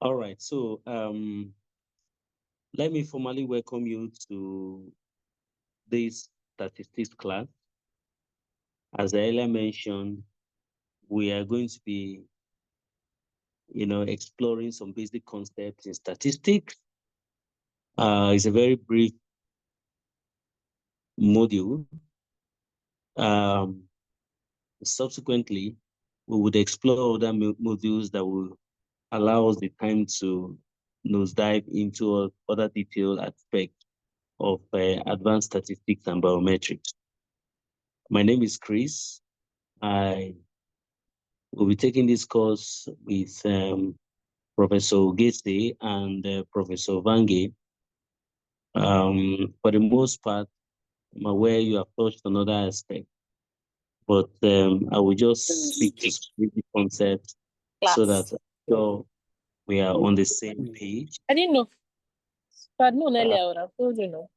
All right, so let me formally welcome you to this statistics class. As I earlier mentioned, we are going to be, exploring some basic concepts in statistics. It's a very brief module. Um, Subsequently, we would explore other modules that will allow us the time to nosedive into other detailed aspects of advanced statistics and biometrics. My name is Chris. I will be taking this course with Professor Ogese and Professor Vange. For the most part, I'm aware you have touched on other aspects, but I will just speak to specific concepts so that Class. so we are on the same page. I didn't know. If I'd known Uh, earlier, I would have told you no.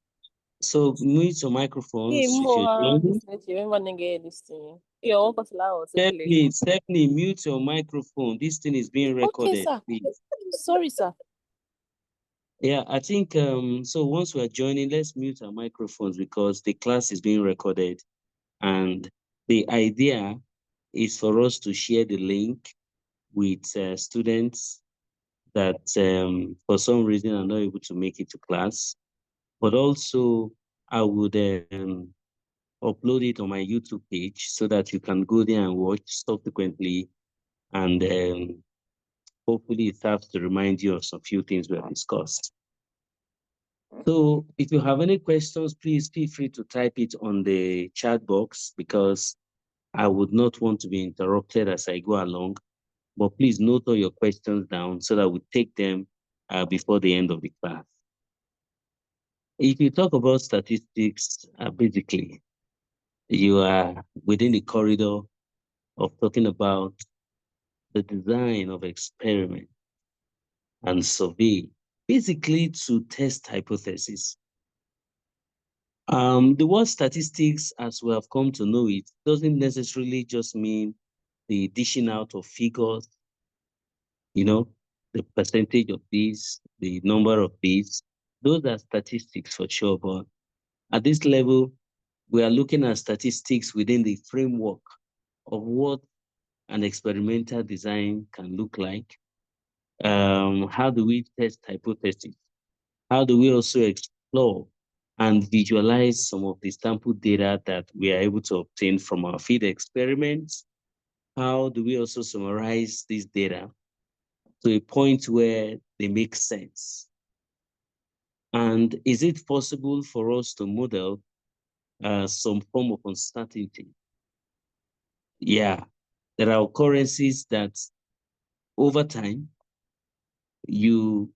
so mute your Yeah, microphones if more you're joining. this remember nigga this thing. Yeah, what was loud? Stephanie, mute your microphone. This thing is being Okay, recorded, sir. please. Sorry, sir. Yeah, I think so once we are joining, let's mute our microphones because the class is being recorded. And the idea is for us to share the link with students that for some reason are not able to make it to class. But also, I would upload it on my YouTube page so that you can go there and watch subsequently. And hopefully, it serves to remind you of some few things we have discussed. So if you have any questions, please feel free to type it on the chat box because I would not want to be interrupted as I go along. But please note all your questions down so that we take them before the end of the class. If you talk about statistics, basically, you are within the corridor of talking about the design of experiment and survey, basically to test hypotheses. The word statistics, as we have come to know it, doesn't necessarily just mean the dishing out of figures, the percentage of these, the number of these. Those are statistics for sure. But at this level, we are looking at statistics within the framework of what an experimental design can look like. How do we test hypotheses? How do we also explore and visualize some of the sample data that we are able to obtain from our field experiments? How do we also summarize this data to a point where they make sense? And is it possible for us to model some form of uncertainty? Yeah, there are occurrences that over time you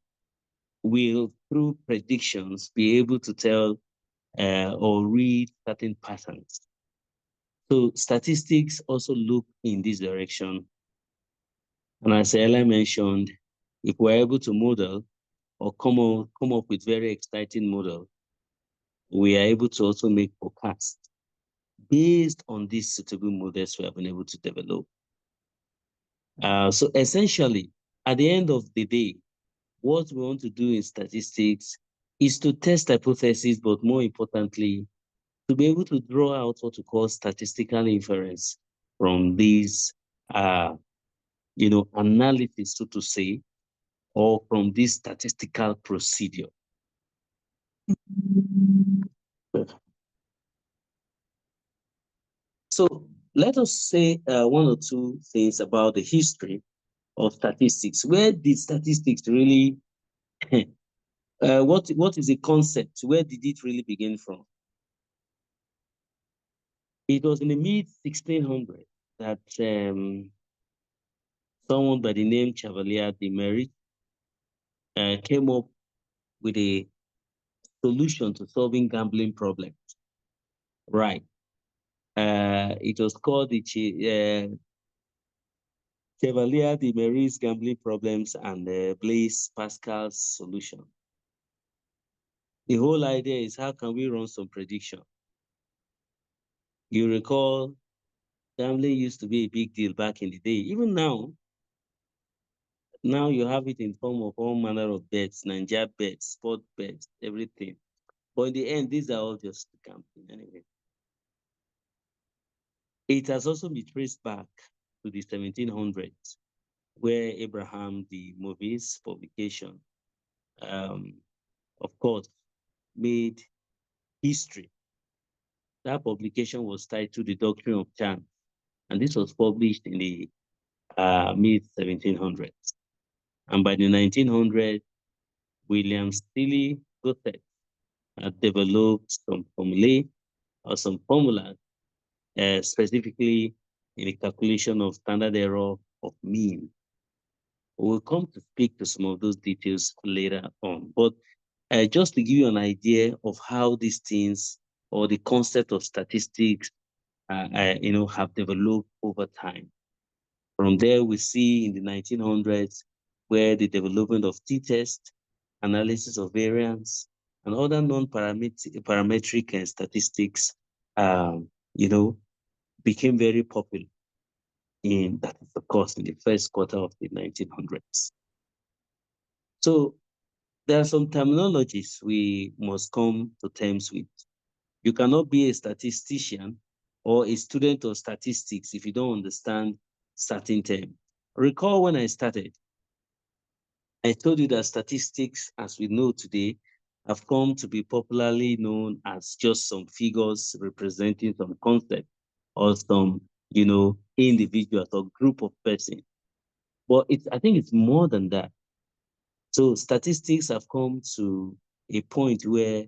will, through predictions, be able to tell or read certain patterns. So statistics also look in this direction. And as Ella mentioned, if we're able to model or come up with very exciting model, we are able to also make forecasts based on these suitable models we have been able to develop. So essentially, at the end of the day, what we want to do in statistics is to test hypotheses, but more importantly, to be able to draw out what we call statistical inference from these, analysis, so to say, or from this statistical procedure. So let us say one or two things about the history of statistics. Where did statistics really, what is the concept? Where did it really begin from? It was in the mid 1600s that someone by the name Chevalier de Merit came up with a solution to solving gambling problems. Right. It was called the Chevalier de Merit's gambling problems and Blaise Pascal's solution. The whole idea is how can we run some prediction? You recall gambling used to be a big deal back in the day. Even now, Now you have it in form of all manner of bets, Nigeria bets, sport bets, everything. But in the end, these are all just gambling anyway. It has also been traced back to the 1700s, where Abraham, the Movies publication, um, of course, made history. That publication was titled The Doctrine of Chance, and this was published in the mid 1700s. And by the 1900s, William Steele Goethe had developed some formulae or some formulas, specifically in the calculation of standard error of mean. We'll come to speak to some of those details later on. But just to give you an idea of how these things or the concept of statistics, have developed over time. From there, we see in the 1900s where the development of t-test, analysis of variance, and other non-parametric statistics, um, you know, became very popular in that, of course, in the first quarter of the 1900s. So there are some terminologies we must come to terms with. You cannot be a statistician or a student of statistics if you don't understand certain terms. Recall when I started, I told you that statistics, as we know today, have come to be popularly known as just some figures representing some concept or some, individuals or group of persons. But I think it's more than that. So statistics have come to a point where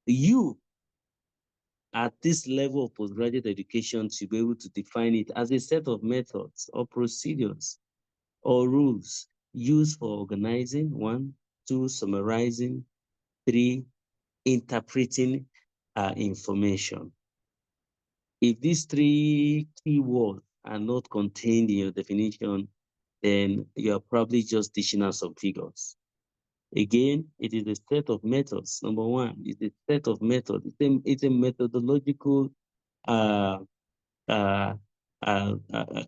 you, at this level of postgraduate education, should be able to define it as a set of methods or procedures or rules used for organizing, one, two, summarizing, three, interpreting information. If these three keywords are not contained in your definition, then you are probably just dishing out some figures. Again, it is a set of methods. Number one, it's a set of methods. It's a methodological uh,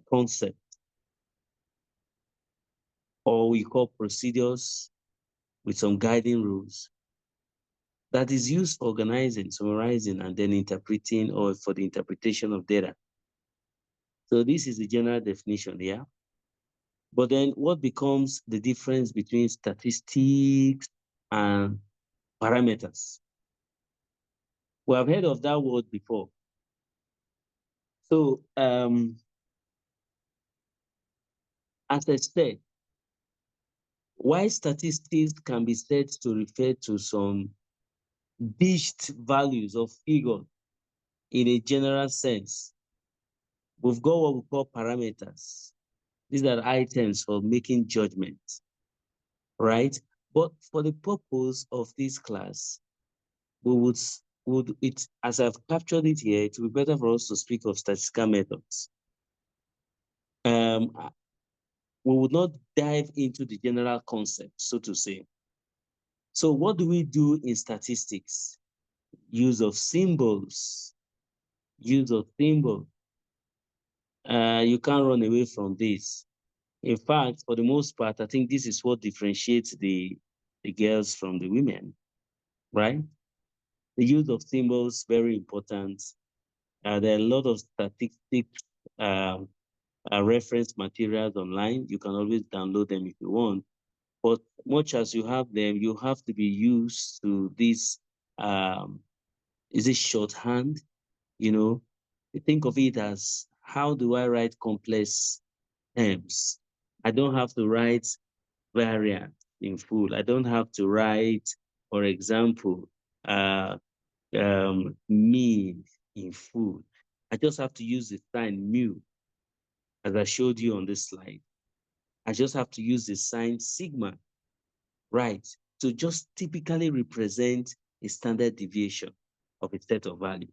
concept, or we call procedures with some guiding rules that is used for organizing, summarizing, and then interpreting or for the interpretation of data. So this is the general definition, yeah? But then what becomes the difference between statistics and parameters? We have heard of that word before. So as I said, why statistics can be said to refer to some dished values of figures in a general sense. We've got what we call parameters. These are items for making judgments, right? But for the purpose of this class, we would it, as I've captured it here, it would be better for us to speak of statistical methods. We would not dive into the general concept, so to say. So what do we do in statistics? Use of symbols. Use of symbols. You can't run away from this. In fact, for the most part, I think this is what differentiates the girls from the women, right? The use of symbols, very important. There are a lot of statistics reference materials online. You can always download them if you want. But much as you have them, you have to be used to this, is it shorthand? You think of it as, how do I write complex terms? I don't have to write variant in full. I don't have to write, for example, mean in full. I just have to use the sign mu, as I showed you on this slide. I just have to use the sign sigma, right, to just typically represent a standard deviation of a set of value.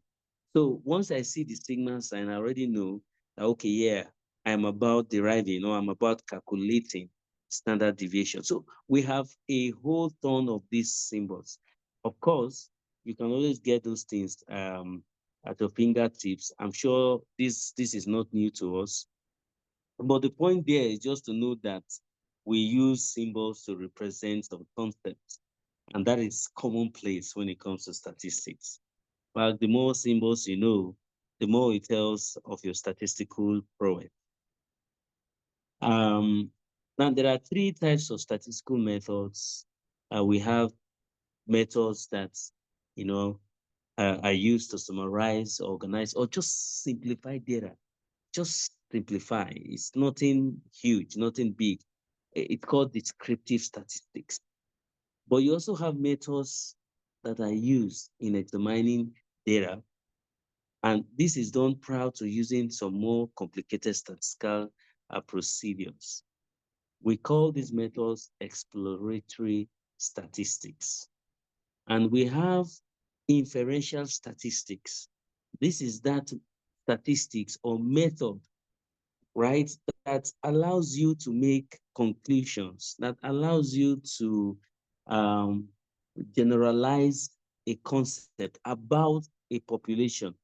So once I see the sigma sign, I already know that, okay, yeah, I'm about deriving or I'm about calculating standard deviation. So we have a whole ton of these symbols. Of course, you can always get those things at your fingertips. I'm sure this is not new to us. But the point there is just to know that we use symbols to represent some concepts, and that is commonplace when it comes to statistics. But the more symbols you know, the more it tells of your statistical prowess. Now, there are three types of statistical methods. We have methods that, you know, are used to summarize, organize, or just simplify data. Just simplify. It's nothing huge, nothing big. It's called descriptive statistics. But you also have methods that are used in examining data. And this is done prior to using some more complicated statistical procedures. We call these methods exploratory statistics. And we have inferential statistics. This is that statistics or method, right, that allows you to make conclusions, that allows you to generalize a concept about a population.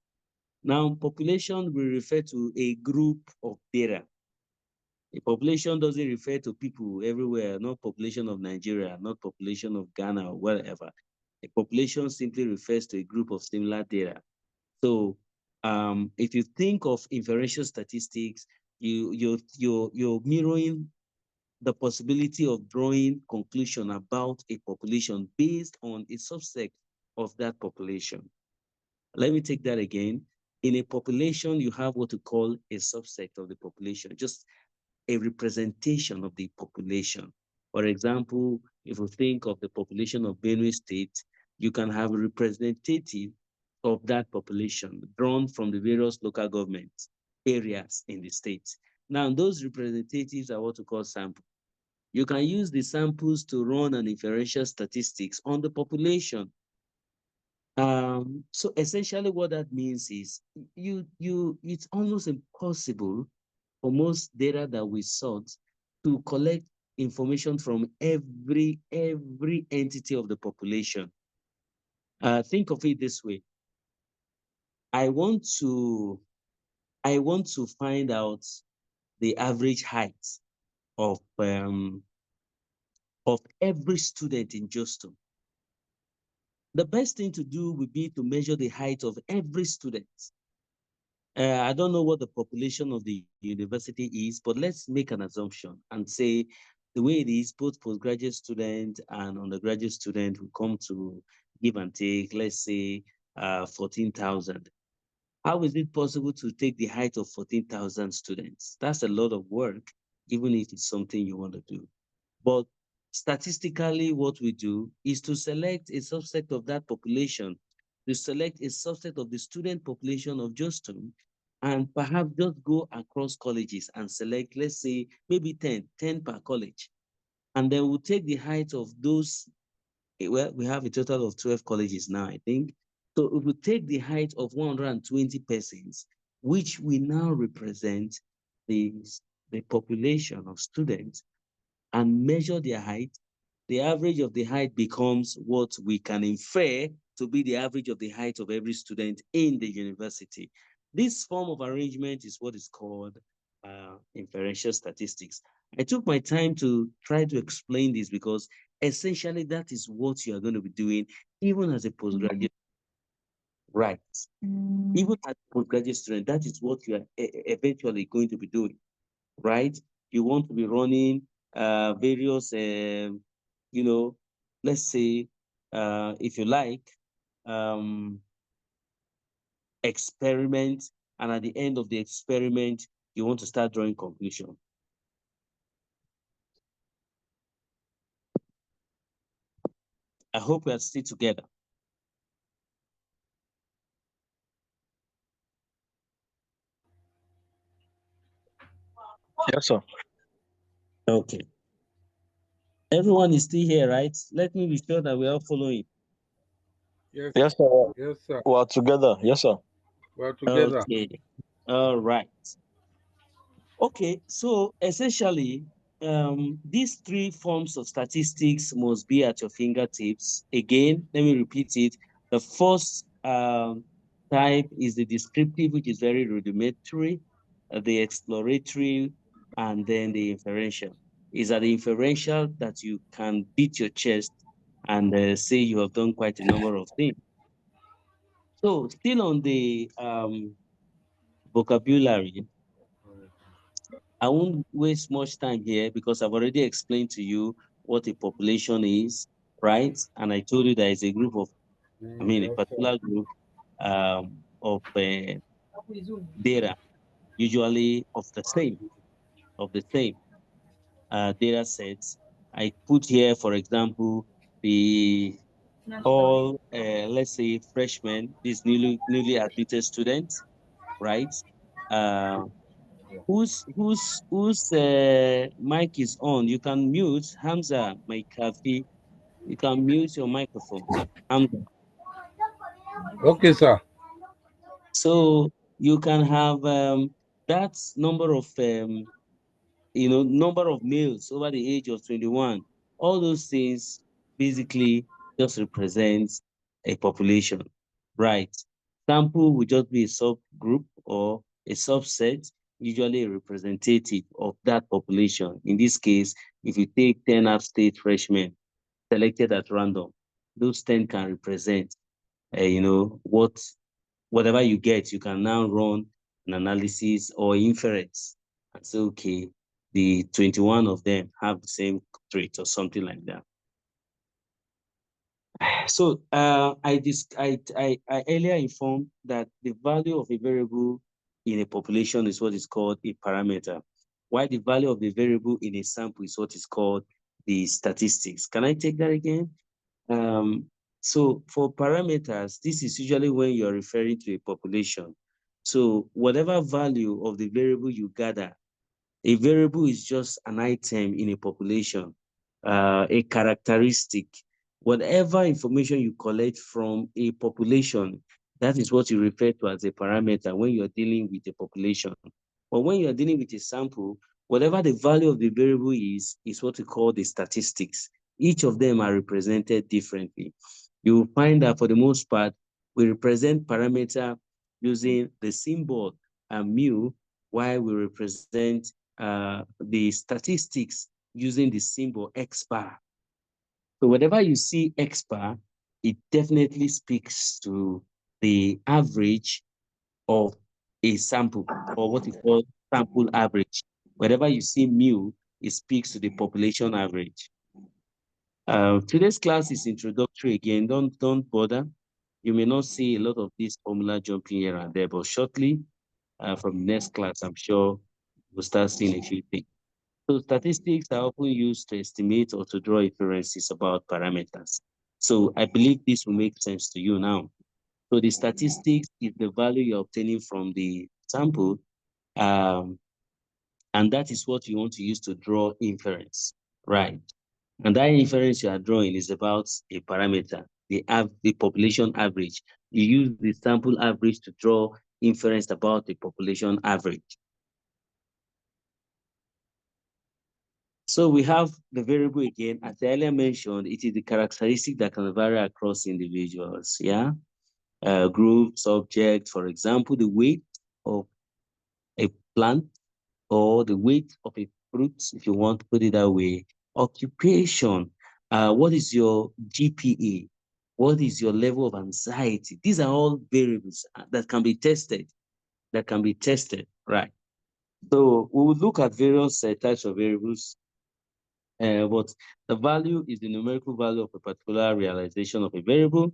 Now, population will refer to a group of data. A population doesn't refer to people everywhere, not population of Nigeria, not population of Ghana or wherever. A population simply refers to a group of similar data. So if you think of inferential statistics, you're mirroring the possibility of drawing conclusion about a population based on a subset of that population. Let me take that again. In a population, you have what we call a subset of the population, just a representation of the population. For example, if you think of the population of Benue State, you can have a representative of that population drawn from the various local government areas in the state. Now, those representatives are what we call samples. You can use the samples to run an inferential statistics on the population. So essentially what that means is it's almost impossible for most data that we sought to collect information from every entity of the population. Think of it this way. I want to find out the average height of every student in Justin. The best thing to do would be to measure the height of every student. I don't know what the population of the university is, but let's make an assumption and say the way it is, both postgraduate student and undergraduate student will come to give and take, let's say 14,000. How is it possible to take the height of 14,000 students? That's a lot of work, even if it's something you want to do. But statistically, what we do is to select a subset of that population, to select a subset of the student population of Justin, and perhaps just go across colleges and select, let's say, maybe 10 per college. And then we'll take the height of those, well, we have a total of 12 colleges now, I think. So if we take the height of 120 persons, which we now represent the, the population of students, and measure their height, the average of the height becomes what we can infer to be the average of the height of every student in the university. This form of arrangement is what is called inferential statistics. I took my time to try to explain this because essentially that is what you are going to be doing even as a postgraduate. Right. Even as a postgraduate student, that is what you are eventually going to be doing, right? You want to be running various, let's say, if you like, experiment, and at the end of the experiment, you want to start drawing conclusion. I hope we are still together. Yes, sir. Okay. Everyone is still here, right? Let me be sure that we are following. Yes, Yes, sir. yes, sir. We are together. Yes, sir. We're together. Okay. All right. Okay, so essentially, these three forms of statistics must be at your fingertips. Again, let me repeat it. The first type is the descriptive, which is very rudimentary, the exploratory, and then the inferential. is at the inferential that you can beat your chest and say you have done quite a number of things. So still on the vocabulary, I won't waste much time here because I've already explained to you what a population is, right? And I told you there is a group of, a particular group of data, usually of the same data sets. I put here, for example, the all let's say freshmen, these newly admitted students, right? Whose mic is on? You can mute Hamza, my coffee. You can mute your microphone, Hamza. Okay, sir. So you can have that number of number of males over the age of 21. All those things basically just represents a population, right? Sample will just be a subgroup or a subset, usually a representative of that population. In this case, if you take 10 App State freshmen selected at random, those 10 can represent, whatever you get, you can now run an analysis or inference and say, okay, the 21 of them have the same trait or something like that. So I earlier informed that the value of a variable in a population is what is called a parameter, while the value of the variable in a sample is what is called the statistics. Can I take that again? So for parameters, this is usually when you're referring to a population. So whatever value of the variable you gather, a variable is just an item in a population, a characteristic. Whatever information you collect from a population, that is what you refer to as a parameter when you're dealing with a population. But when you're dealing with a sample, whatever the value of the variable is what we call the statistics. Each of them are represented differently. You will find that for the most part, we represent parameter using the symbol mu, while we represent the statistics using the symbol X bar. So whenever you see X bar, it definitely speaks to the average of a sample, or what is called sample average. Whenever you see mu, it speaks to the population average. Today's class is introductory again. Don't bother. You may not see a lot of this formula jumping here and there, but shortly from next class, I'm sure we'll start seeing a few things. So statistics are often used to estimate or to draw inferences about parameters. So I believe this will make sense to you now. So the statistics is the value you're obtaining from the sample, and that is what you want to use to draw inference, right? And that inference you are drawing is about a parameter, the population average. You use the sample average to draw inference about the population average. So we have the variable again. As I earlier mentioned, it is the characteristic that can vary across individuals, yeah? Group, subject, for example, the weight of a plant or the weight of a fruit, if you want to put it that way. Occupation, what is your GPA? What is your level of anxiety? These are all variables that can be tested, right? So we will look at various types of variables, but the value is the numerical value of a particular realization of a variable.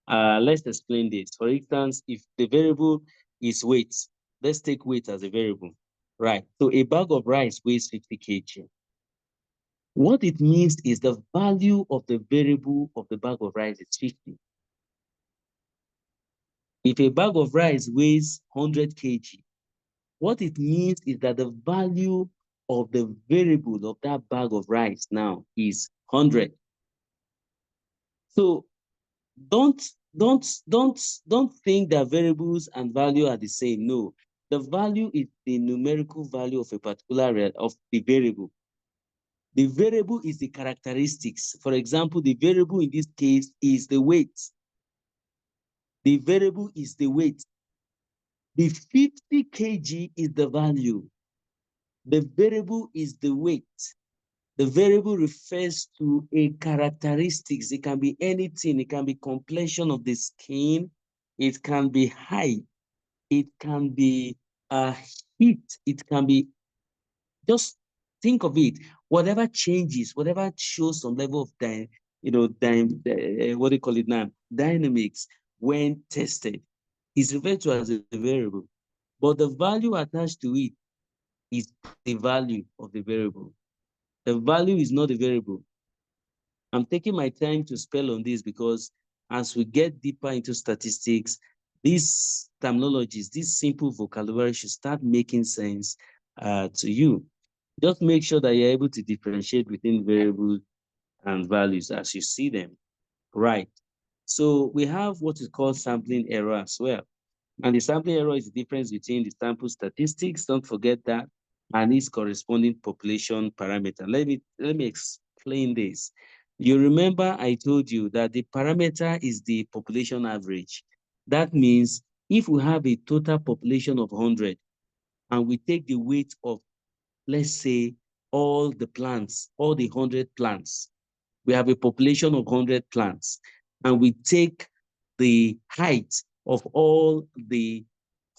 Let's explain this. For instance, if the variable is weight, let's take weight as a variable, right? So a bag of rice weighs 50 kg. What it means is the value of the variable of the bag of rice is 50. If a bag of rice weighs 100 kg, what it means is that the value of the variable of that bag of rice now is 100. So don't think that variables and value are the same. No, the value is the numerical value of a particular of the variable. The variable is the characteristics. For example, the variable in this case is the weight. The variable is the weight. The 50 kg is the value. The variable is the weight. The variable refers to a characteristics. It can be anything. It can be complexion of the skin. It can be height. It can be heat. It can be, just think of it. Whatever changes, whatever shows some level of what do you call it now? Dynamics when tested is referred to as a variable. But the value attached to it is the value of the variable. The value is not the variable. I'm taking my time to spell on this because as we get deeper into statistics, these terminologies, this simple vocabulary should start making sense to you. Just make sure that you're able to differentiate between variables and values as you see them. Right. So we have what is called sampling error as well. And the sampling error is the difference between the sample statistics, don't forget that, and its corresponding population parameter. Let me explain this. You remember I told you that the parameter is the population average. That means if we have a total population of 100 and we take the weight of, let's say, all the plants, all the 100 plants, we have a population of 100 plants, and we take the height of all the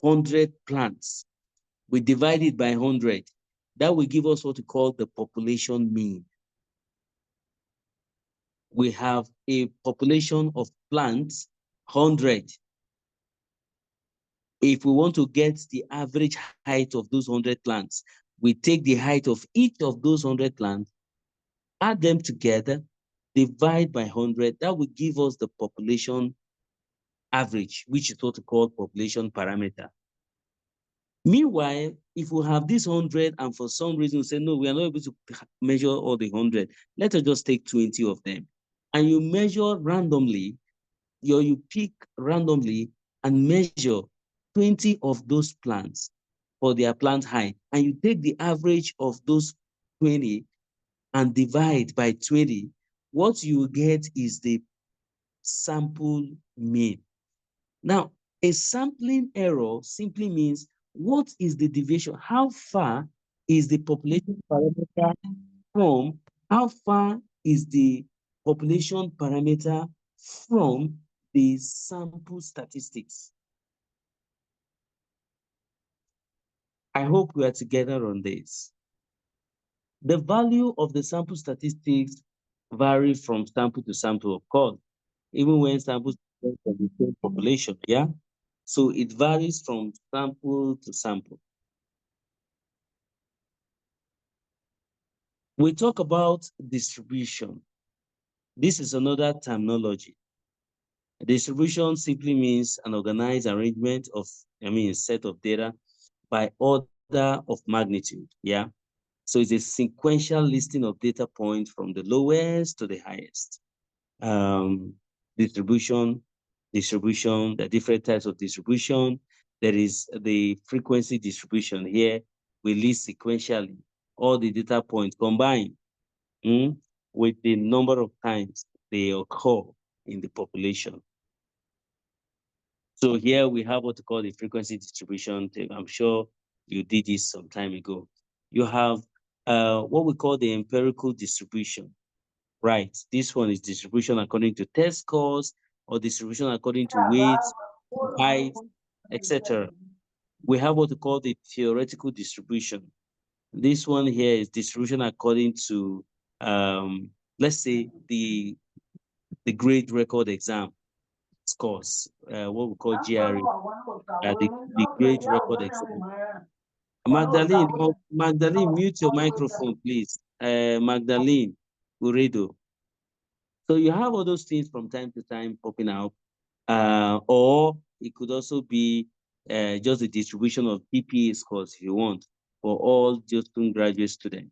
100 plants, we divide it by 100. That will give us what we call the population mean. We have a population of plants, 100. If we want to get the average height of those 100 plants, we take the height of each of those 100 plants, add them together, divide by 100. That will give us the population average, which is what we call population parameter. Meanwhile, if we have this 100 and for some reason say, no, we are not able to measure all the 100, let us just take 20 of them. And you measure randomly, you pick randomly and measure 20 of those plants for their plant height. And you take the average of those 20 and divide by 20. What you get is the sample mean. Now, a sampling error simply means what is the deviation? How far is the population parameter from? How far is the population parameter from the sample statistics? I hope we are together on this. The value of the sample statistics vary from sample to sample, of course, even when samples from the same population, yeah? So it varies from sample to sample. We talk about distribution. This is another terminology. Distribution simply means an organized arrangement of, a set of data by order of magnitude, yeah? So it's a sequential listing of data points from the lowest to the highest. Distribution, the different types of distribution. There is the frequency distribution here. We list sequentially all the data points combined with the number of times they occur in the population. So here we have what we call the frequency distribution. I'm sure you did this some time ago. You have what we call the empirical distribution. Right, this one is distribution according to test scores or distribution according to weight, height, etc. We have what we call the theoretical distribution. This one here is distribution according to, let's say, the grade record exam scores, what we call GRE, the grade record exam. Magdalene, mute your microphone, please. Magdalene Uredo. So you have all those things from time to time popping out, or it could also be just the distribution of GPA scores if you want for all just graduate students.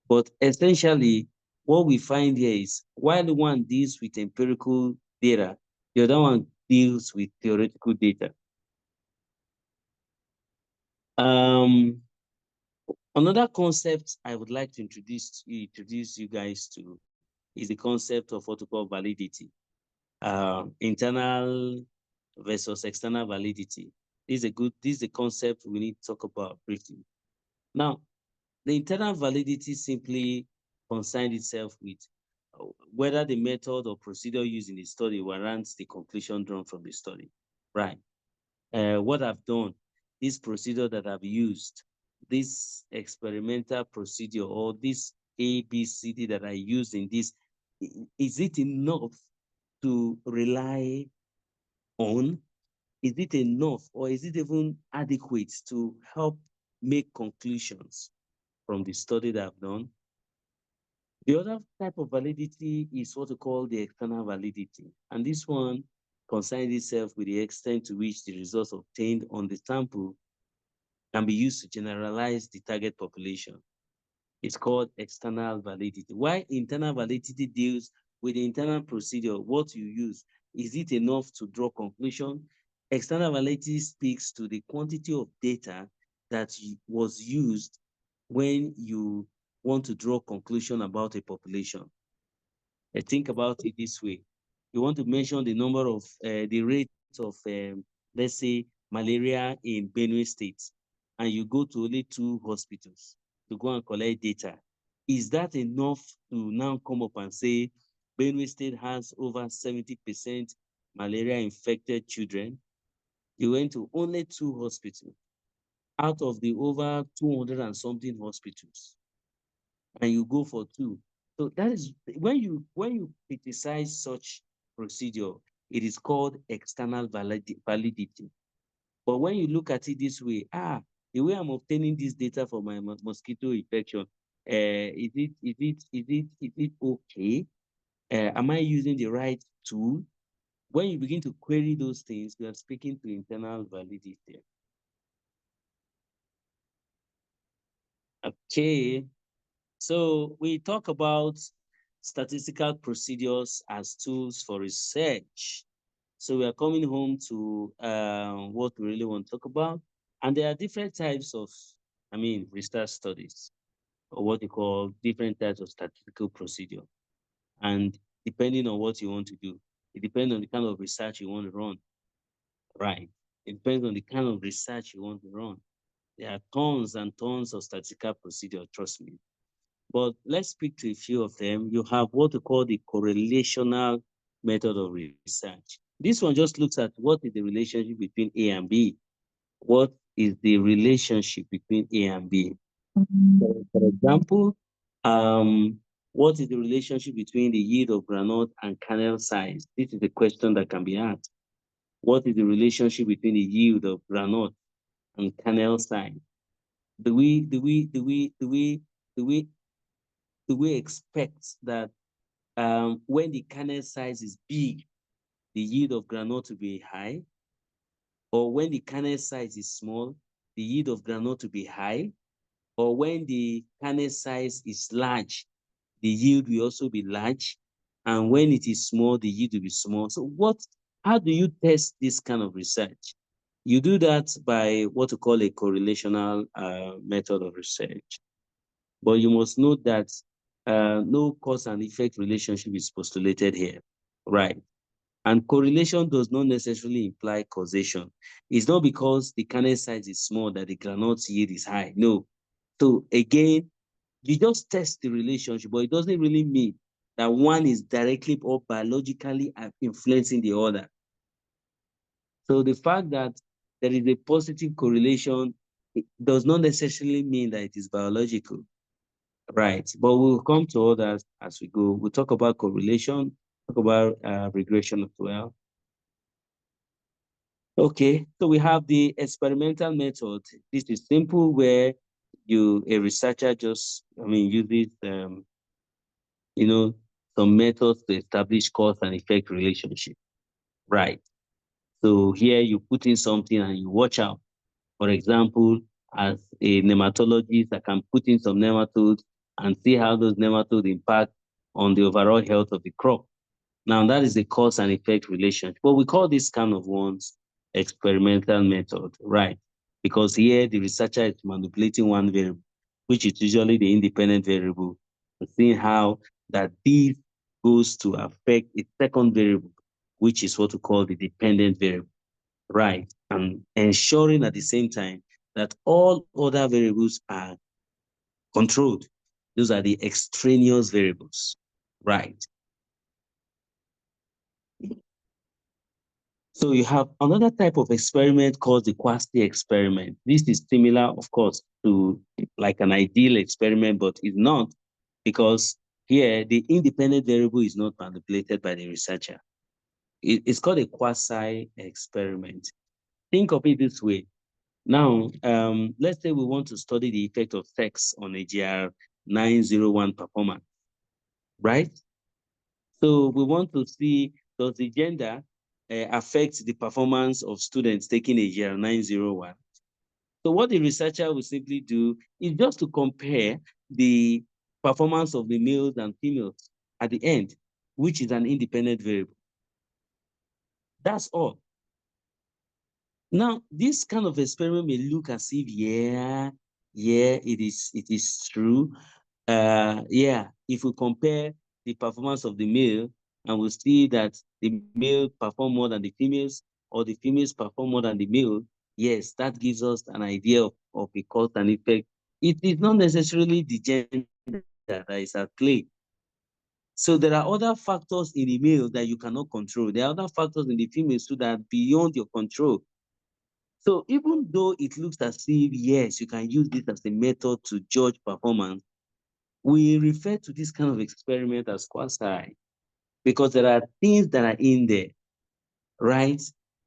But essentially, what we find here is while the one deals with empirical data, the other one deals with theoretical data. Another concept I would like to introduce you guys to is the concept of what we call validity. Internal versus external validity. This is a concept we need to talk about briefly. Now, the internal validity simply concerned itself with whether the method or procedure used in the study warrants the conclusion drawn from the study. Right. What I've done, this procedure that I've used, this experimental procedure or this ABCD that I use in this, is it enough to rely on? Is it enough or is it even adequate to help make conclusions from the study that I've done? The other type of validity is what we call the external validity. And this one concerns itself with the extent to which the results obtained on the sample can be used to generalize the target population. It's called external validity. Why internal validity deals with the internal procedure, what you use. Is it enough to draw conclusion? External validity speaks to the quantity of data that was used when you want to draw conclusion about a population. Think about it this way. You want to mention the number of, the rate of, let's say, malaria in Benue State, and you go to only 2 hospitals to go and collect data. Is that enough to now come up and say Benue State has over 70% malaria-infected children? You went to only 2 hospitals out of the over 200 and something hospitals, and you go for 2. So that is when you criticize such procedure, it is called external validity. But when you look at it this way, the way I'm obtaining this data for my mosquito infection, is it okay? Am I using the right tool? When you begin to query those things, you are speaking to internal validity. Okay. So we talk about statistical procedures as tools for research. So we are coming home to what we really want to talk about. And there are different types of, research studies, or what you call different types of statistical procedure. And depending on what you want to do, it depends on the kind of research you want to run, right? It depends on the kind of research you want to run. There are tons and tons of statistical procedure, trust me. But let's speak to a few of them. You have what we call the correlational method of research. This one just looks at what is the relationship between A and B. What is the relationship between A and B? For example, what is the relationship between the yield of groundnut and kernel size? This is a question that can be asked. What is the relationship between the yield of groundnut and kernel size? Do we expect that when the kernel size is big, the yield of groundnut to be high? Or when the kernel size is small, the yield of groundnut to be high? Or when the kernel size is large, the yield will also be large? And when it is small, the yield will be small. So how do you test this kind of research? You do that by what we call a correlational method of research. But you must note that no cause and effect relationship is postulated here, right? And correlation does not necessarily imply causation. It's not because the kernel size is small that the groundnut yield is high. No. So again, you just test the relationship, but it doesn't really mean that one is directly or biologically influencing the other. So the fact that there is a positive correlation, it does not necessarily mean that it is biological. Right, but we'll come to others as we go. We'll talk about correlation, talk about regression as well. Okay, so we have the experimental method. This is simple, where a researcher just, uses, some methods to establish cause and effect relationship. Right. So here you put in something and you watch out. For example, as a nematologist, I can put in some nematodes and see how those nematodes impact on the overall health of the crop. Now, that is the cause and effect relationship. But we call this kind of ones experimental method, right? Because here the researcher is manipulating one variable, which is usually the independent variable, and seeing how that this goes to affect a second variable, which is what we call the dependent variable, right? And ensuring at the same time that all other variables are controlled. Those are the extraneous variables, right? So you have another type of experiment called the quasi-experiment. This is similar, of course, to like an ideal experiment, but it's not, because here the independent variable is not manipulated by the researcher. It's called a quasi-experiment. Think of it this way. Now, let's say we want to study the effect of sex on a GR 901 performance, right? So we want to see, does the gender affect the performance of students taking a GR 901? So what the researcher will simply do is just to compare the performance of the males and females at the end, which is an independent variable. That's all. Now, this kind of experiment may look as if, yeah, it is true. Yeah, if we compare the performance of the male and we see that the male perform more than the females, or the females perform more than the male, yes, that gives us an idea of a cause and effect. It is not necessarily the gender that is at play. So there are other factors in the male that you cannot control. There are other factors in the females too that are beyond your control. So even though it looks as if, yes, you can use this as a method to judge performance, we refer to this kind of experiment as quasi, because there are things that are in there, right?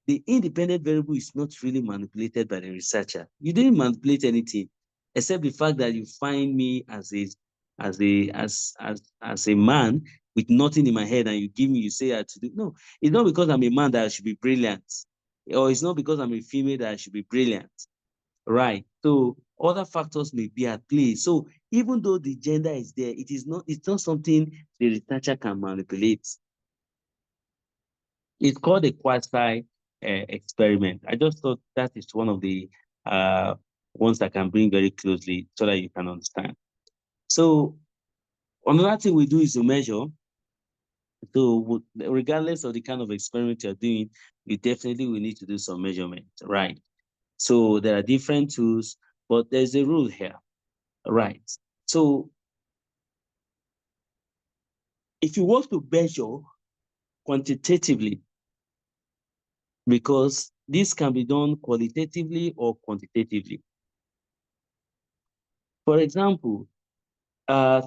The independent variable is not really manipulated by the researcher. You didn't manipulate anything, except the fact that you find me as a man with nothing in my head, and you say I have to do. No, it's not because I'm a man that I should be brilliant, or it's not because I'm a female that I should be brilliant. Right. So other factors may be at play. So even though the gender is there, it's not something the researcher can manipulate. It's called a quasi experiment. I just thought that is one of the ones that can bring very closely so that you can understand. So another thing we do is to measure. So regardless of the kind of experiment you're doing, you definitely will need to do some measurement, right? So there are different tools, but there's a rule here. Right. So if you want to measure quantitatively, because this can be done qualitatively or quantitatively. For example,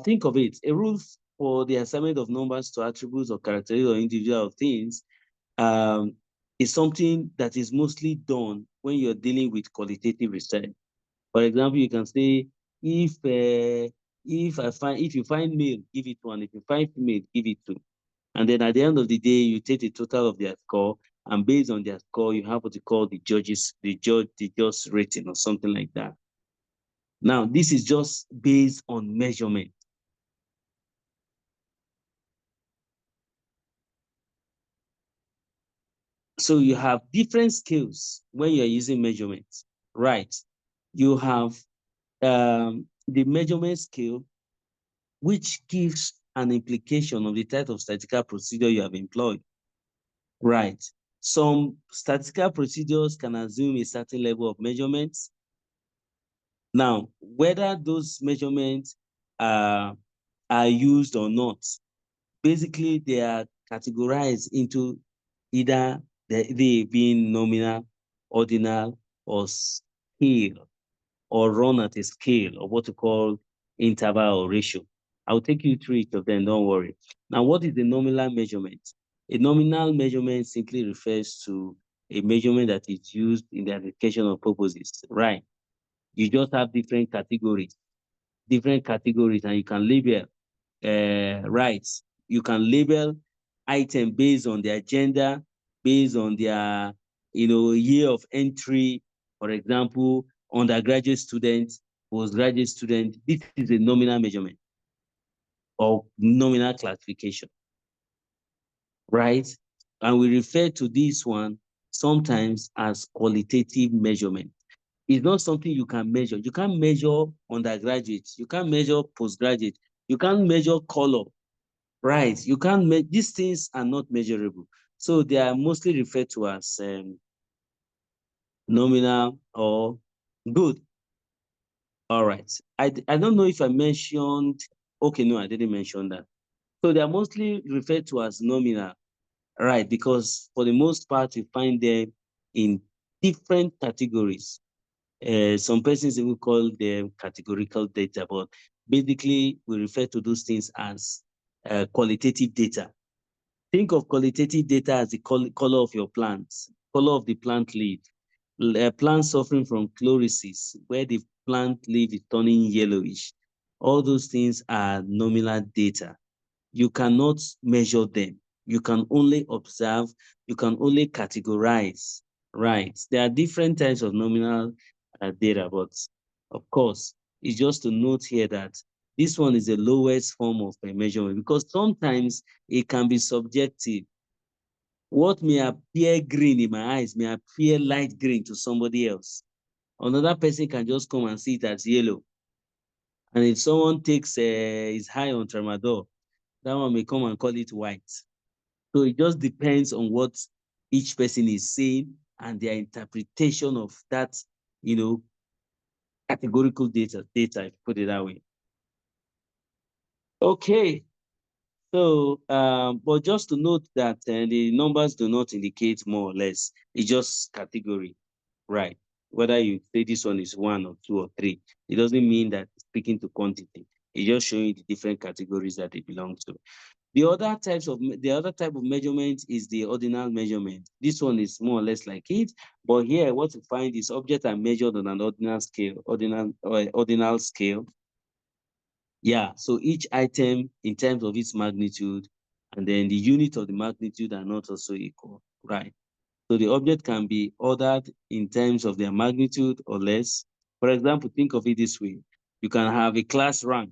think of it, a rule for the assignment of numbers to attributes or characteristics or individual things is something that is mostly done when you're dealing with qualitative research. For example, you can say, if you find male, give it 1. If you find female, give it 2. And then at the end of the day, you take the total of their score, and based on their score, you have what you call the judge rating or something like that. Now, this is just based on measurement. So you have different scales when you're using measurements, right? You have the measurement scale, which gives an implication of the type of statistical procedure you have employed. Right. Some statistical procedures can assume a certain level of measurements. Now, whether those measurements are used or not, basically they are categorized into either they being nominal, ordinal, or scale, or run at a scale of what we call interval or ratio. I'll take you through each of them, don't worry. Now, what is the nominal measurement? A nominal measurement simply refers to a measurement that is used in the application of purposes, right? You just have different categories, and you can label, right? You can label item based on their gender, based on their, year of entry. For example, undergraduate student, postgraduate student. This is a nominal measurement or nominal classification, right? And we refer to this one sometimes as qualitative measurement. It's not something you can measure. You can't measure undergraduate. You can't measure postgraduate. You can't measure color, right? You can't these things are not measurable. So they are mostly referred to as nominal or good. All right. I don't know if I mentioned, okay, no, I didn't mention that. So they are mostly referred to as nominal, right? Because for the most part, you find them in different categories. Some persons even call them categorical data, but basically we refer to those things as qualitative data. Think of qualitative data as the color of your plants, color of the plant leaf. Plant suffering from chlorosis, where the plant leaf is turning yellowish. All those things are nominal data. You cannot measure them. You can only observe, you can only categorize, right? There are different types of nominal data, but of course, it's just to note here that this one is the lowest form of measurement because sometimes it can be subjective. What may appear green in my eyes may appear light green to somebody else. Another person can just come and see it as yellow. And if someone takes is high on tramadol, that one may come and call it white. So it just depends on what each person is saying and their interpretation of that, categorical data, if you put it that way. Okay. So, but just to note that the numbers do not indicate more or less. It's just category, right? Whether you say this one is 1 or 2 or 3, it doesn't mean that it's speaking to quantity. It's just showing the different categories that they belong to. The other type of measurement is the ordinal measurement. This one is more or less like it, but here what you find is objects are measured on an ordinal scale. Yeah, so each item in terms of its magnitude, and then the unit of the magnitude are not also equal, right? So the object can be ordered in terms of their magnitude or less. For example, think of it this way. You can have a class rank.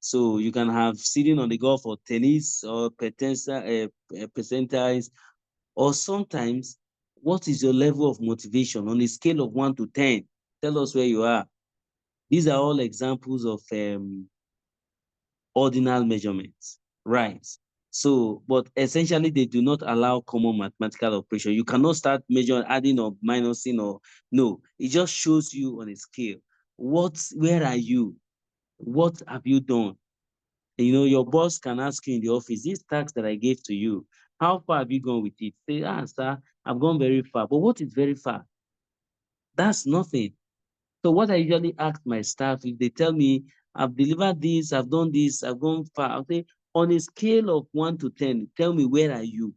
So you can have sitting on the golf for tennis or percentiles, or sometimes what is your level of motivation on a scale of 1 to 10? Tell us where you are. These are all examples of ordinal measurements, right? So, but essentially they do not allow common mathematical operation. You cannot start measuring, adding or minusing or no. It just shows you on a scale. Where are you? What have you done? Your boss can ask you in the office, this task that I gave to you, how far have you gone with it? Say, sir, I've gone very far. But what is very far? That's nothing. So what I usually ask my staff, if they tell me, I've delivered this, I've done this, I've gone far, I'll say, on a scale of 1 to 10, tell me, where are you?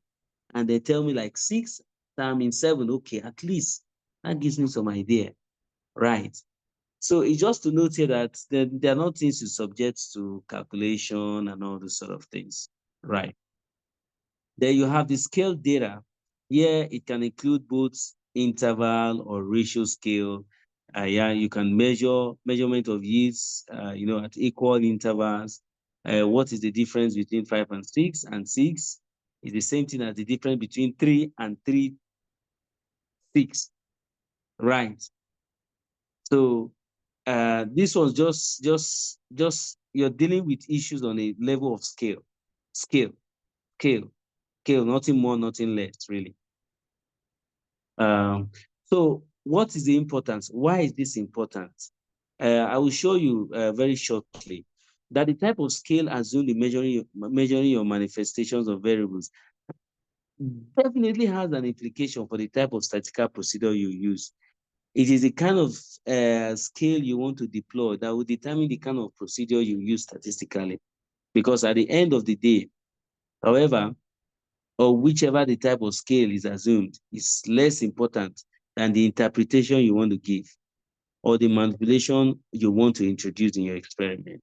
And they tell me like 6, I'm in 7. Okay, at least that gives me some idea, right? So it's just to note here that there are not things to subject to calculation and all those sort of things, right? Then you have the scale data. Here it can include both interval or ratio scale. Yeah, you can measurement of yields, at equal intervals. What is the difference between 5 and 6? And 6 is the same thing as the difference between 3 and 3, 6, right? So this was just you're dealing with issues on a level of scale, scale, nothing more, nothing less, really. So what is the importance? Why is this important? I will show you very shortly that the type of scale assumed in measuring your manifestations of variables definitely has an implication for the type of statistical procedure you use. It is the kind of scale you want to deploy that will determine the kind of procedure you use statistically. Because at the end of the day, however, or whichever the type of scale is assumed, is less important than the interpretation you want to give or the manipulation you want to introduce in your experiment.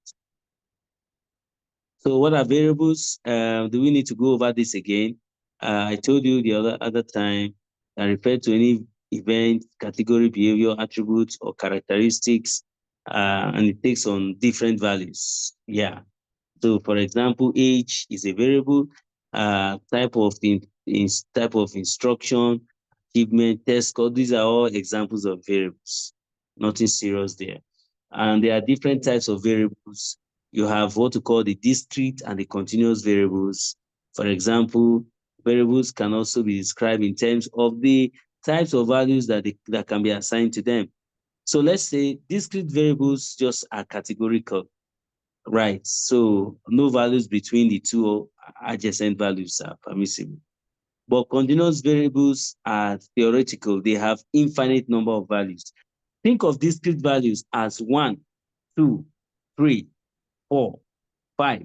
So what are variables? Do we need to go over this again? I told you the other time, I refer to any event, category, behavior, attributes, or characteristics, and it takes on different values. Yeah. So for example, age is a variable, type of instruction, achievement, test score. These are all examples of variables. Nothing serious there. And there are different types of variables. You have what we call the discrete and the continuous variables. For example, variables can also be described in terms of the types of values that can be assigned to them. So let's say discrete variables just are categorical, right? So no values between the two adjacent values are permissible. But continuous variables are theoretical. They have infinite number of values. Think of discrete values as 1, 2, 3, 4, 5,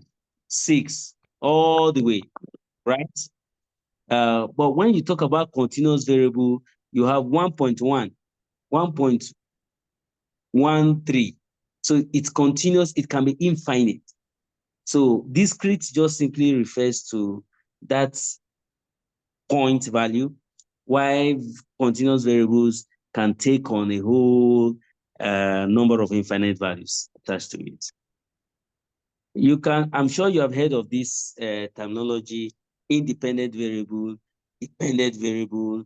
6, all the way, right? But when you talk about continuous variable, you have 1.1, 1.13. So it's continuous, it can be infinite. So discrete just simply refers to that point value, while continuous variables can take on a whole number of infinite values attached to it. I'm sure you have heard of this terminology: independent variable, dependent variable,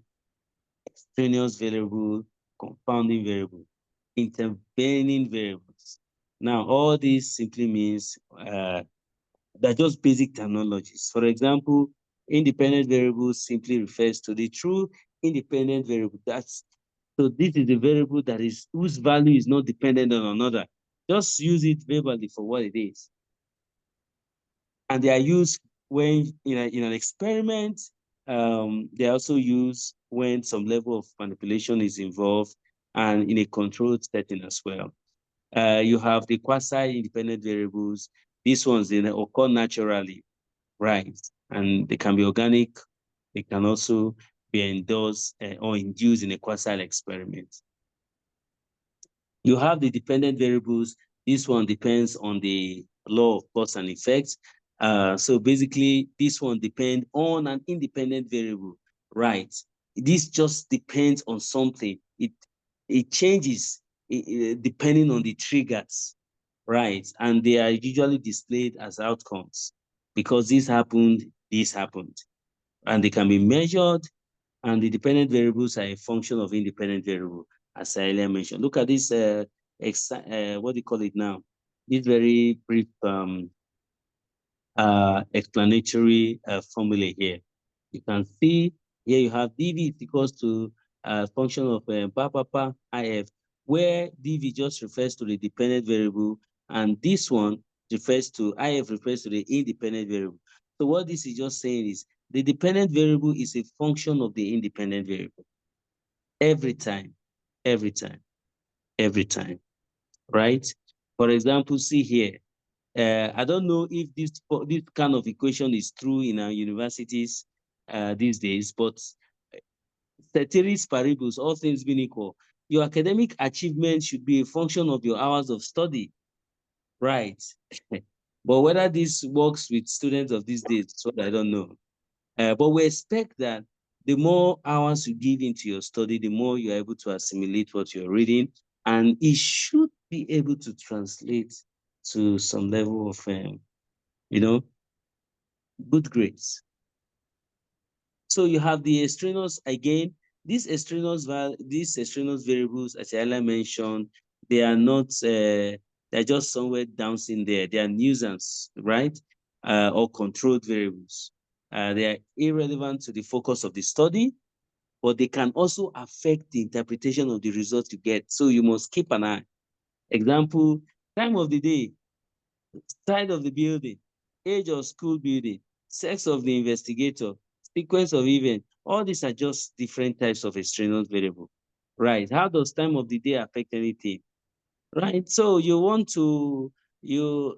extraneous variable, confounding variable, intervening variables. Now, all this simply means they're just basic terminologies. For example, independent variable simply refers to the true independent variable. So this is a variable that is whose value is not dependent on another. Just use it verbally for what it is. And they are used when in an experiment. They are also used when some level of manipulation is involved and in a controlled setting as well. You have the quasi-independent variables. These ones, they occur naturally, right? And they can be organic. They can also be endorsed or induced in a quasi experiment. You have the dependent variables. This one depends on the law of cause and effect. So basically, this one depends on an independent variable, right? This just depends on something. It changes depending on the triggers, right? And they are usually displayed as outcomes. Because this happened, and they can be measured. And the dependent variables are a function of independent variable, as I earlier mentioned. Look at this, what do you call it now? This very brief explanatory formula here. You can see here you have dv is equals to a function of papa if, where dv just refers to the dependent variable, and this one if refers to the independent variable. So what this is just saying is the dependent variable is a function of the independent variable every time, every time, every time, right? For example, see here, I don't know if this kind of equation is true in our universities these days, but ceteris paribus, all things being equal, your academic achievement should be a function of your hours of study, right? But whether this works with students of these days is what I don't know. But we expect that the more hours you give into your study, the more you're able to assimilate what you're reading, and it should be able to translate to some level of, good grades. So you have the extraneous again. These extraneous variables, as I mentioned, they are not. They're just somewhere down in there. They are nuisance, right? Or controlled variables. They are irrelevant to the focus of the study, but they can also affect the interpretation of the results you get. So you must keep an eye. Example: time of the day, side of the building, age of school building, sex of the investigator, sequence of events. All these are just different types of extraneous variable, right? How does time of the day affect anything, right? So you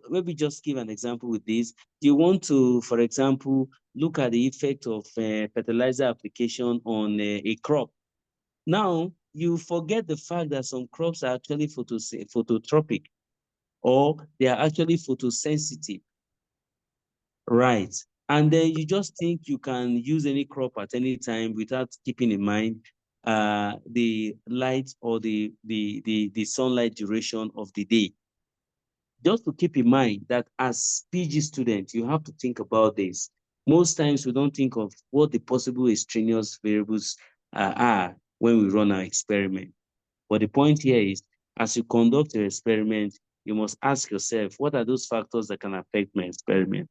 maybe just give an example with this. You want to, for example, look at the effect of fertilizer application on a crop. Now, you forget the fact that some crops are actually phototropic, or they are actually photosensitive. Right. And then you just think you can use any crop at any time without keeping in mind the light or the sunlight duration of the day. Just to keep in mind that as PG students, you have to think about this. Most times we don't think of what the possible extraneous variables are when we run our experiment. But the point here is, as you conduct your experiment, you must ask yourself, what are those factors that can affect my experiment?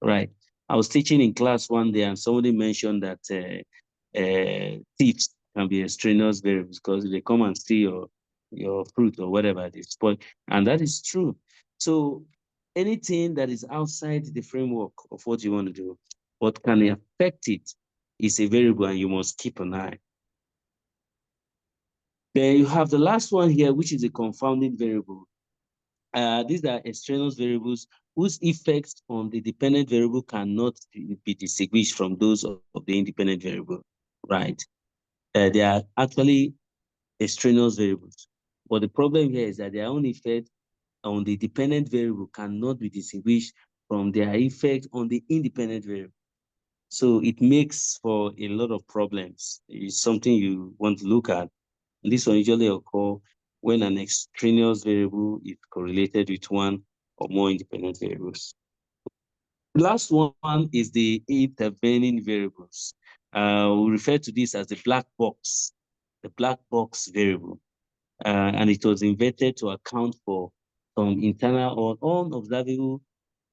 Right. I was teaching in class one day, and somebody mentioned that thieves can be extraneous variables, because if they come and steal your fruit or whatever it is. But and that is true. So anything that is outside the framework of what you want to do, what can affect it is a variable, and you must keep an eye. Then you have the last one here, which is a confounding variable. These are extraneous variables whose effects on the dependent variable cannot be distinguished from those of the independent variable, right? They are actually extraneous variables. But the problem here is that their own effect on the dependent variable cannot be distinguished from their effect on the independent variable. So it makes for a lot of problems. It's something you want to look at. And this one usually occur when an extraneous variable is correlated with one or more independent variables. The last one is the intervening variables. We refer to this as the black box variable. And it was invented to account for some internal or unobservable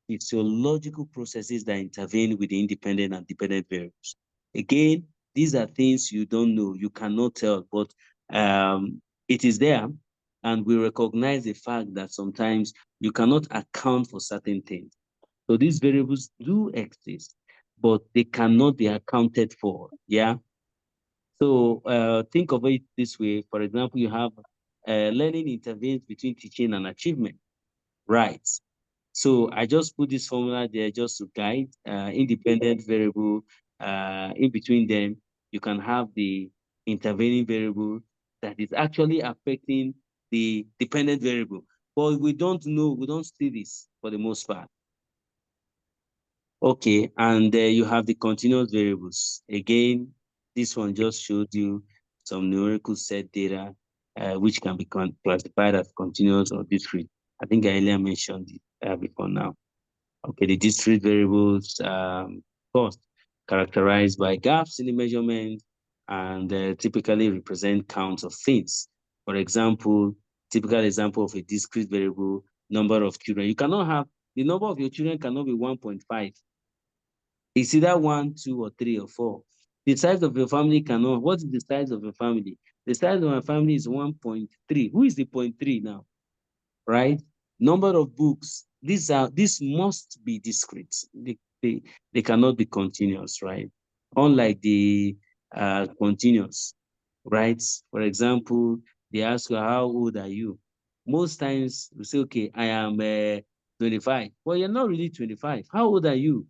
physiological processes that intervene with the independent and dependent variables. Again, these are things you don't know, you cannot tell, but it is there, and we recognize the fact that sometimes you cannot account for certain things. So these variables do exist, but they cannot be accounted for, yeah? So think of it this way. For example, you have learning intervenes between teaching and achievement, right? So I just put this formula there just to guide independent variable. In between them, you can have the intervening variable that is actually affecting the dependent variable. But we don't know, we don't see this for the most part. Okay, and you have the continuous variables. Again, this one just showed you some numerical set data, which can be classified as continuous or discrete. I think I earlier mentioned it before now. Okay, the discrete variables, cost, characterized by gaps in the measurement and typically represent counts of things. For example, typical example of a discrete variable, number of children. You cannot have, the number of your children cannot be 1.5. It's either 1, 2, or 3, or 4. The size of your family cannot, what is the size of your family? The size of my family is 1.3. Who is the 0.3 now? Right? Number of books, these must be discrete. They cannot be continuous, right? Unlike the continuous, right? For example, they ask you, how old are you? Most times we say, okay, I am 25. Well, you're not really 25. How old are you?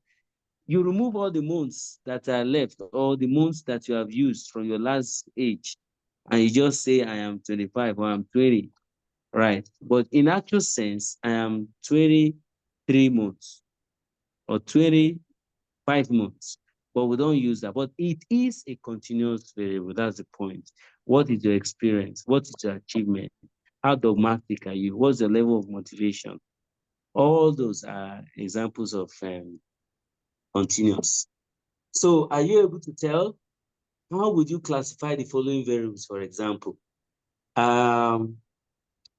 You remove all the months that are left, or the months that you have used from your last age, and you just say, I am 25 or I'm 20. Right. But in actual sense, I am 23 months or 25 months. But we don't use that. But it is a continuous variable. That's the point. What is your experience? What is your achievement? How dogmatic are you? What's the level of motivation? All those are examples of continuous. So are you able to tell, how would you classify the following variables, for example?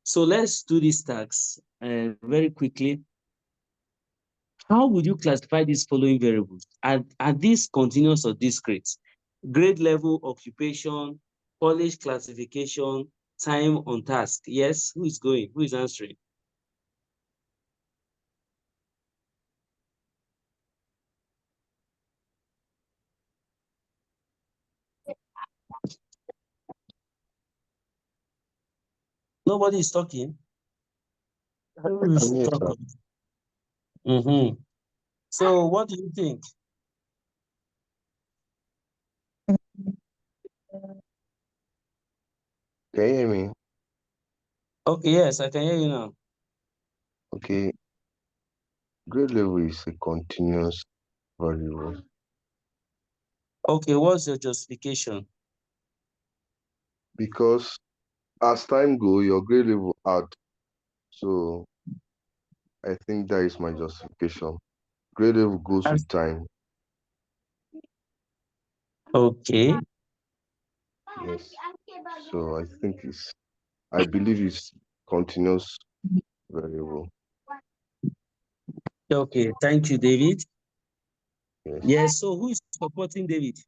So let's do these tasks very quickly. How would you classify these following variables? Are these continuous or discrete? Grade level, occupation, college classification, time on task. Yes, who is going? Who is answering? Nobody is talking. Who is talking? So what do you think? Can you hear me? Okay, yes, I can hear you now. Okay. Grade level is a continuous variable Okay, what's your justification? because as time goes, your grade level add. So I think that is my justification. Grade level goes with time. Okay. Yes. So I believe it's continuous variable. Okay, thank you, David. Yes. Yes, so who is supporting David?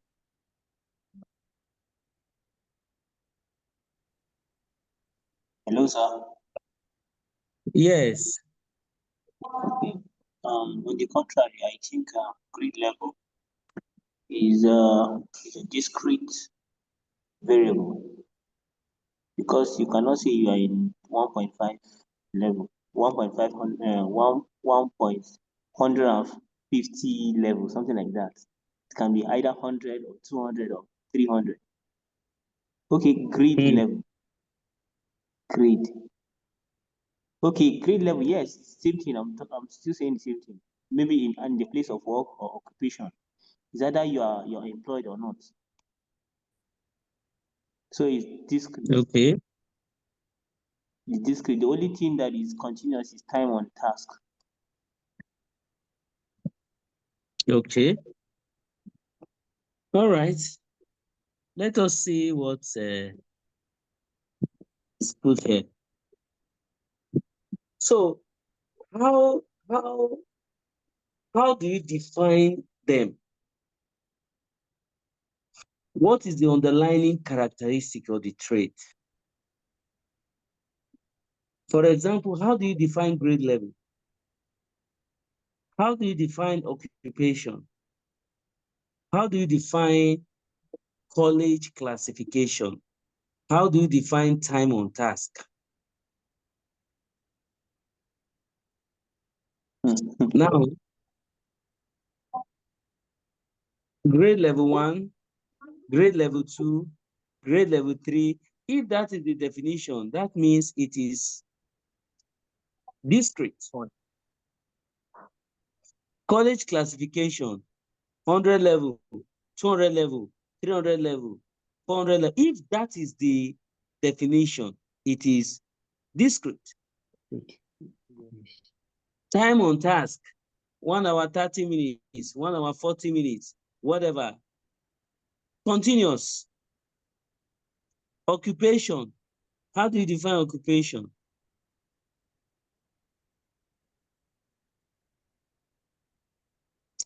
Hello, sir. Yes. Okay. On the contrary, I think grade level is a discrete variable because you cannot say you are in 1.5 level, 1.50 level, something like that. It can be either 100 or 200 or 300. Okay, grade Hmm. level. Grade. Okay, grade level, yes, same thing. I'm still saying the same thing. Maybe in the place of work or occupation. It's either you're employed or not. So it's discrete. Okay. It's discrete. The only thing that is continuous is time on task. Okay. All right. Let us see what is put here. So, how how how do you define them? What is the underlying characteristic or the trait? For example, how do you define grade level? How do you define occupation? How do you define college classification? How do you define time on task? Now, grade level 1, grade level 2, grade level 3, if that is the definition, that means it is discrete. College classification, 100 level, 200 level, 300 level, 400 level. If that is the definition, it is discrete. Time on task, 1 hour 30 minutes, 1 hour 40 minutes, whatever. Continuous. Occupation. How do you define occupation?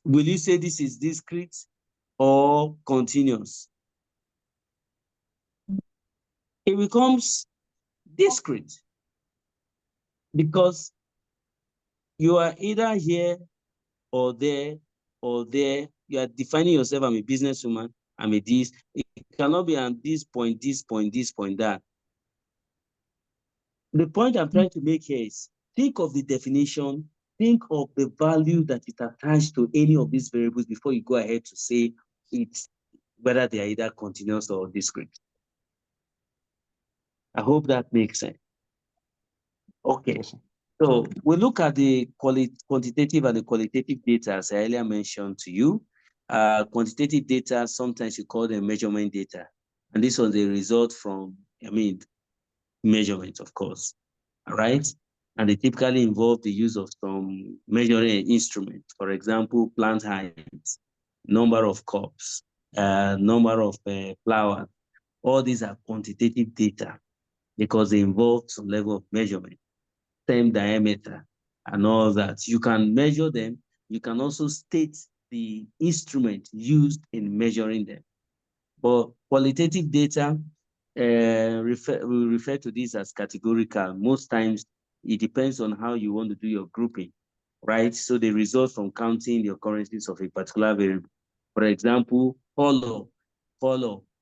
Will you say this is discrete or continuous? It becomes discrete because you are either here or there or there. You are defining yourself, I'm a businesswoman, I'm a this. It cannot be on this point, this point, this point, that. The point I'm trying to make here is think of the definition, think of the value that is attached to any of these variables before you go ahead to say it's whether they are either continuous or discrete. I hope that makes sense. Okay, so we look at the quantitative and the qualitative data, as I earlier mentioned to you. Quantitative data, sometimes you call them measurement data. And this was the result from, measurement, of course, all right? And they typically involve the use of some measuring instrument. For example, plant height, number of crops, number of flowers. All these are quantitative data because they involve some level of measurement, same diameter, and all that. You can measure them. You can also state the instrument used in measuring them. But qualitative data, we refer to this as categorical. Most times, it depends on how you want to do your grouping, right? So they result from counting the occurrences of a particular variable. For example, color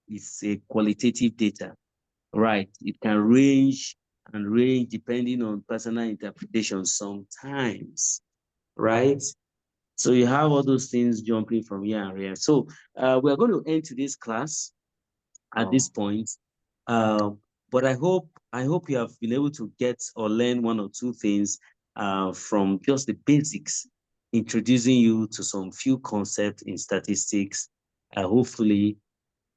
is a qualitative data, right? It can range and range depending on personal interpretation sometimes, right? So you have all those things jumping from here and here. So we are going to end today's class at this point. But I hope you have been able to get or learn one or two things from just the basics, introducing you to some few concepts in statistics. Hopefully,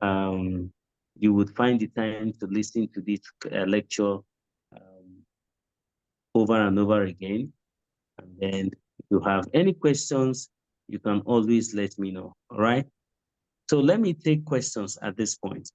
you would find the time to listen to this lecture over and over again. And then if you have any questions, you can always let me know, all right? So let me take questions at this point.